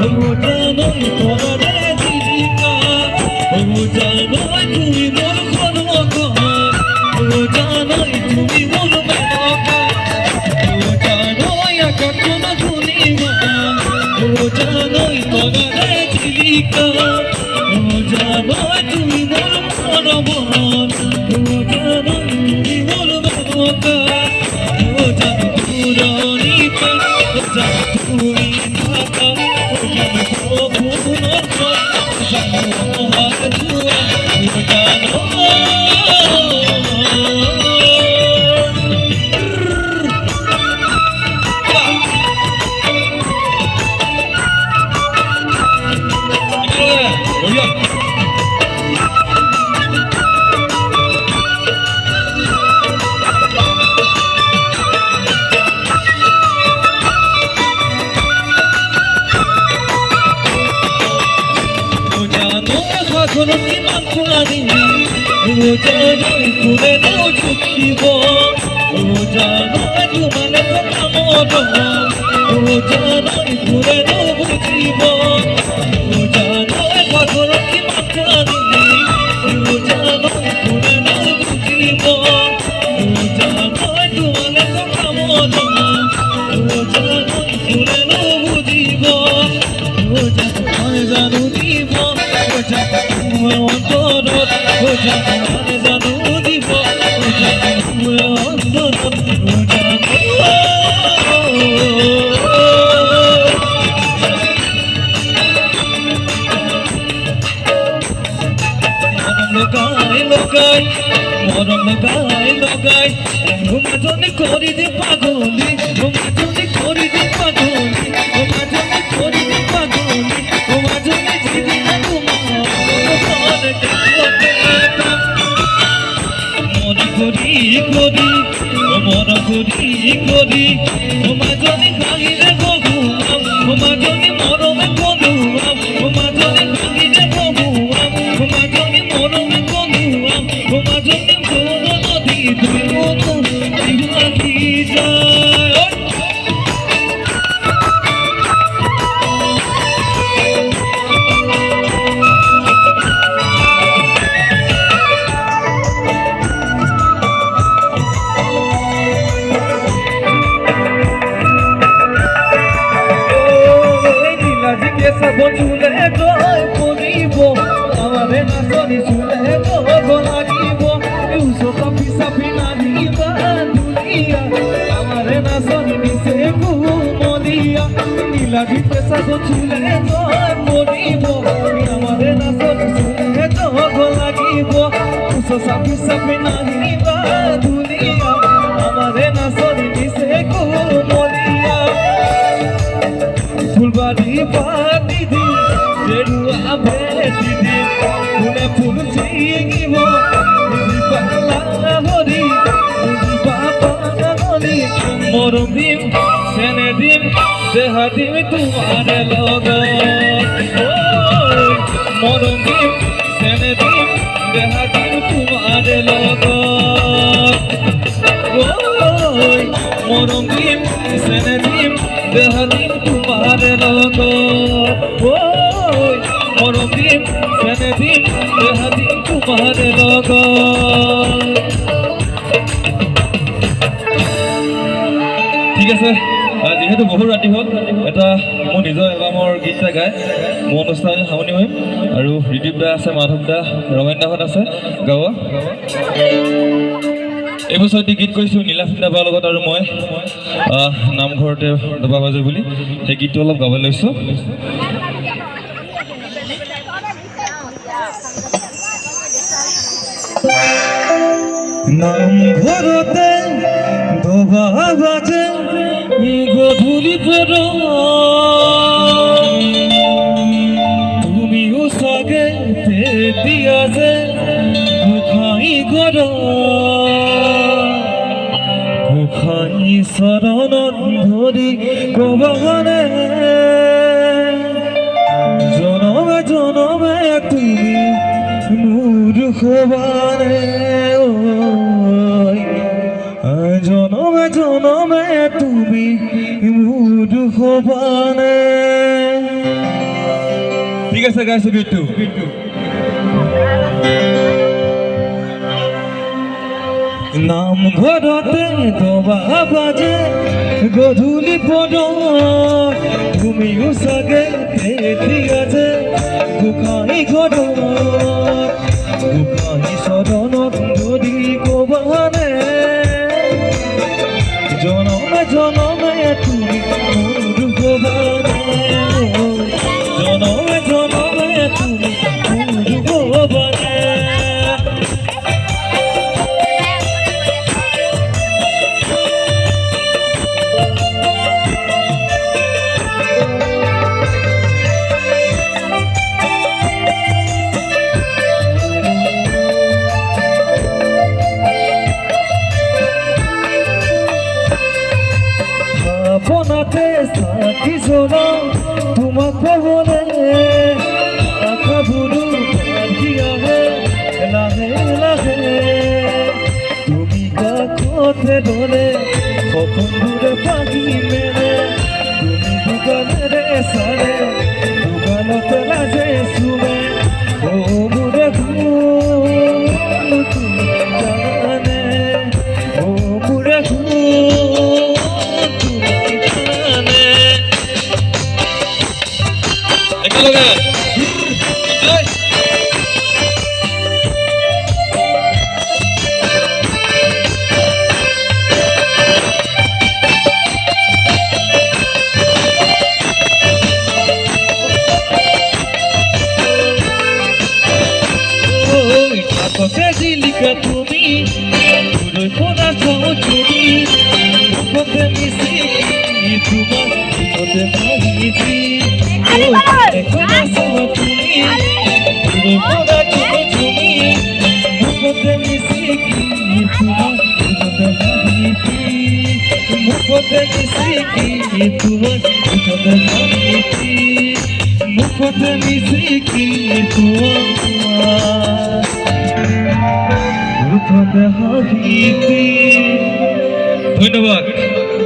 জানোই তোরে জীবিকা ও জানোই তুমি মোর খনকা ও জানোই তুমি মোর মেনকা ও জানোই আকাশন পূর্ণিমা ও জানোই তোরে জীবিকা ও জানোই তুমি মোর পরবন ও জানোই তুমি মোর মেনকা ও জানো পুরনিতা ও জানো তুমি মাতা ও জানো পুনর্বা জানো আমার দুয়া ও জানো Gurungi manpurani, ujanoi kure no chukhibo, ujanoi tumane pakamodo, ujanoi kure no bujibo, ujanoi gurungi manpurani, ujanoi kure no bujibo, ujanoi tumane pakamodo, ujanoi kure no bujibo, ujanoi janu dibo, ujanoi অন্তরত জানে জানো দিব জানো অন্তরত মরম লগাই ঘুমাজনে করি দে পাগলি ঘুমাজনে করি দে পাগলি ঘুমাজনে করি দে পাগলি ঘুমাজনে জিদি না মন করি মাজনে ভাঙিলে বহুয়াম মাজনে মরমে বন্ধুয়াম মাজনে ভাঙিলে বহুয়াম মাজনে মরমে বন্ধুয়াম মাজনে বড় নদী দুই মনো দিবাকি যায় চুলে জয় পড়িব আমারে নাচনি চুলে গো লাগিব সাপি সাপি নাচিবা দুলিয়া আমারে নাচনি নিচে ঘুমলিয়া নীলা ভিতে সাপ চুলে জয় পড়িব আমারে নাচনি চুলে গো লাগিব সাপি সাপি নাচিবা দুলিয়া আমারে নাচনি নিচে ঘুমলিয়া ফুলবাড়ি পাতি দি জেরুয়া ভেটি দি ফুলে ফুল চিগিব বুঝি পালা হরি বুঝি বাবা হরি মরম দিম সেনে দিম দেহা দিম তোমার লগ মরম দিম সেনে দিম দেহা দিম তোমার লগ মরম দিম সেনে দিম দেহা দিম তোমার লগ মরম দিম সেনে দিম দেহা দিম তোমার লগ ঠিক আছে যিহেতু বহু ৰাতি হ'ল এটা মোৰ নিজৰ এলবামৰ গীত এটা গাই মোৰ অনুষ্ঠান সামৰণি কৰিম আৰু ৰিদীপ দা আছে মাধৱ দা ৰমেন দাহঁত আছে গাব এইবছৰ গীত কৈছোঁ নীলাফিন্দা বাৰ লগত আৰু মই নামঘৰতে দবা বাজে বুলি সেই গীতটো অলপ গাব লৈছোঁ নামঘৰতে দবা বাজে গধূলি পৰ তুমিও চাগে তেতিয়া যে গোসাঁই ঘৰ গোসাঁই চৰণত ধৰি কবানে জনমে জনমে তুমি মোৰ খবানে জনমে জনমে তুমি মোৰ খবানে আছে গাইছো গীতটো নামঘৰতে দবা বাজে গধূলি পদত তুমিও চাগে এতিয়া যে গোসাঁই ঘৰত গোসাঁই চৰণত যদি ক'বানে জনমে জনমে তুমি মোৰ ভৱানে জনমে জনমে তুমি মোৰ ভৱানে বনাতে সাথী সোনা তোমাক পাবলে আশা বুড়ো বাঁধি আহে লাহে লাহে তুমি কাষতে ধরে সপোনবোৰে ভাগি মেলে তুমি দোকানেৰে চালে দোকানতে লাজে চুমে মোৰে তুমি জানে মোৰে একেলগে কাকতে জিলিকা তুমি পুরো পড়া ছবি মুখতে মিশি তোমার মুখতে ভাবিছি কোনা সব তুমি পুরো পড়া ছবি মুখতে মিশি তোমার মুখতে ভাবিছি মুখতে মিশি তোমার মুখতে ভাবিছি মুখতে মিশি তোমার ধন্যবাদ।